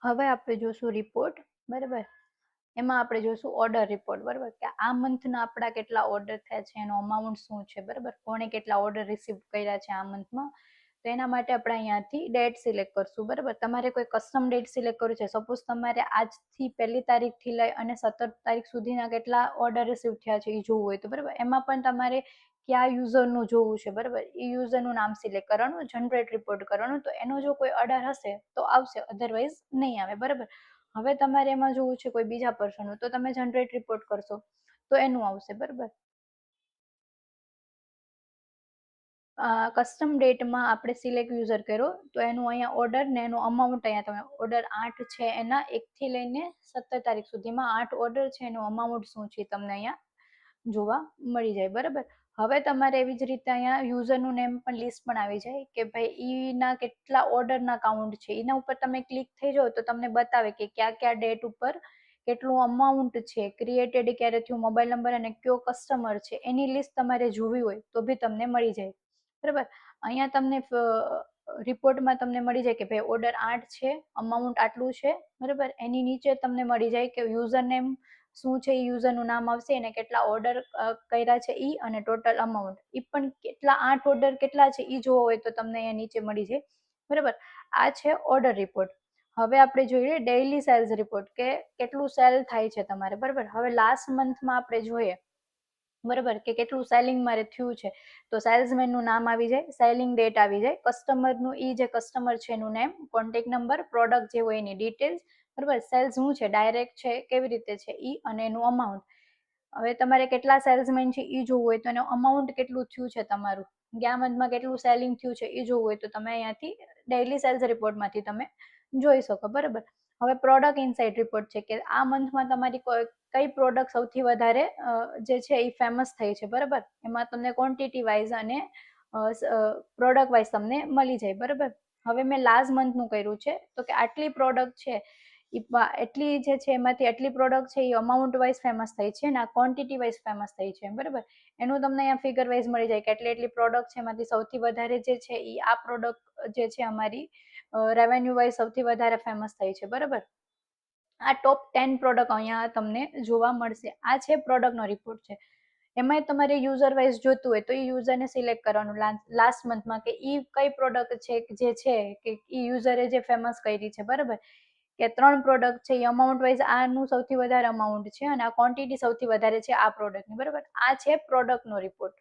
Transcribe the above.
હવે આપણે જોશું રિપોર્ટ, બરાબર. એમાં આપણે જોશું ઓર્ડર રિપોર્ટ, બરાબર, કે આ મંથના આપણા કેટલા ઓર્ડર થયા છે, એનો અમાઉન્ટ શું છે, બરાબર, કોણે કેટલા ઓર્ડર રિસીવ કર્યા છે આ મંથમાં. તો એના માટે આપણે અહીંયાથી ડેટ સિલેક્ટ કરશું, બરાબર. તમારે કોઈ કસ્ટમ ડેટ સિલેક્ટ કરવું છે, સપોઝ તમારે આજથી 1 તારીખથી લઈ અને 17 તારીખ સુધીના કેટલા ઓર્ડર રિસીવ થયા છે એ જોવું હોય તો, બરાબર, એમાં પણ તમારે કયા યુઝરનું જોવું છે, બરાબર, એ યુઝરનું નામ સિલેક્ટ કરવાનું, જનરેટ રિપોર્ટ કરવાનું. તો એનો જો કોઈ ઓર્ડર હશે તો આવશે, અધરવાઇઝ નહીં આવે, બરાબર. હવે તમારે એમાં જોવું છે કોઈ બીજા પર્સનનું, તો તમે જનરેટ રિપોર્ટ કરશો તો એનું આવશે, બરાબર. કસ્ટમ ડેટમાં આપણે સિલેક્ટ યુઝર કર્યો તો એનું અહીંયા ઓર્ડર ને એનું અમાઉન્ટ અહીંયા તમે ઓર્ડર 8 છે એના 1 થી લઈને 17 તારીખ સુધીમાં 8 ઓર્ડર છે એનું અમાઉન્ટ શું છે તમને અહીંયા જોવા મળી જાય, બરાબર. હવે તમારે એવી જ રીતે અહીંયા યુઝરનું નેમ પણ લિસ્ટ પણ આવી જાય કે ભાઈ એના કેટલા ઓર્ડરના કાઉન્ટ છે, એના ઉપર તમે ક્લિક થઈ જાઓ તો તમને બતાવે કે કયા કયા ડેટ ઉપર કેટલું અમાઉન્ટ છે, ક્રિએટેડ ક્યારે થયું, મોબાઈલ નંબર અને કયો કસ્ટમર છે એની લિસ્ટ તમારે જોવી હોય તો બી તમને મળી જાય, બરાબર. અહીંયા તમને રિપોર્ટમાં તમને મળી જાય કે ભાઈ ઓર્ડર 8 છે, અમાઉન્ટ આટલું છે, બરાબર. એની નીચે તમને મળી જાય કે યુઝર નેમ શું છે, યુઝરનું નામ આવશે અને કેટલા ઓર્ડર કર્યા છે ઈ અને ટોટલ અમાઉન્ટ, ઈ પણ કેટલા 8 ઓર્ડર કેટલા છે ઈ જોવો હોય તો તમને અહીંયા નીચે મળી જાય, બરાબર. આ છે ઓર્ડર રિપોર્ટ. હવે આપણે જોઈએ ડેઈલી સેલ્સ રિપોર્ટ કે કેટલું સેલ થાય છે તમારે, બરાબર. હવે લાસ્ટ મંથમાં આપણે જોઈએ, બરાબર, કે કેટલું સેલિંગ મારે થયું છે તો સેલ્સમેનનું નામ આવી જાય, સેલિંગ ડેટ આવી જાય, કસ્ટમરનું ઈ જે કસ્ટમર છે એનું નેમ, કોન્ટેક્ટ નંબર, પ્રોડક્ટ જે હોય એની ડિટેલ્સ, બરાબર. સેલ્સ શું છે, ડાયરેક્ટ છે, કેવી રીતે છે ઈ અને એનું અમાઉન્ટ. હવે તમારે કેટલા સેલ્સમેન છે ઈ જોવું હોય તો એનું અમાઉન્ટ કેટલું થયું છે તમારું, ગયા મંથમાં કેટલું સેલિંગ થયું છે ઈ જોવું હોય તો તમે અહીંયાથી ડેઈલી સેલ્સ રિપોર્ટમાંથી તમે જોઈ શકો, બરાબર. હવે પ્રોડક્ટ ઇનસાઇટ રિપોર્ટ છે કે આ મંથમાં તમારી કઈ પ્રોડક્ટ સૌથી વધારે જે છે એ ફેમસ થઈ છે, બરાબર. એમાં તમને ક્વોન્ટિટી વાઇઝ અને પ્રોડક્ટ વાઇઝ તમને મળી જાય, બરાબર. હવે મેં લાસ્ટ મંથનું કર્યું છે તો કે આટલી પ્રોડક્ટ છે એટલી જે છે એમાંથી આટલી પ્રોડક્ટ છે એ અમાઉન્ટ વાઇઝ ફેમસ થઈ છે અને આ ક્વોન્ટિટી વાઇઝ ફેમસ થઈ છે, બરાબર. એનું તમને અહીંયા ફિગર વાઇઝ મળી જાય કે એટલી પ્રોડક્ટ છે એમાંથી સૌથી વધારે જે છે એ આ પ્રોડક્ટ જે છે અમારી રેવન્યુ વાઇઝ સૌથી વધારે ફેમસ થઈ છે, બરાબર. આ ટોપ 10 પ્રોડક્ટ અહીંયા તમને જોવા મળશે. આ છે પ્રોડક્ટનો રિપોર્ટ છે. એમાંય તમારે યુઝર વાઇઝ જોતું હોય તો એ યુઝરને સિલેક્ટ કરવાનું લાસ્ટ મંથમાં કે ઈ કઈ પ્રોડક્ટ છે જે છે કે ઈ યુઝરે જે ફેમસ કરી છે, બરાબર. કે 3 પ્રોડક્ટ છે એ અમાઉન્ટ વાઇઝ આનું સૌથી વધારે અમાઉન્ટ છે અને આ ક્વોન્ટિટી સૌથી વધારે છે આ પ્રોડક્ટની, બરાબર. આ છે પ્રોડક્ટનો રિપોર્ટ.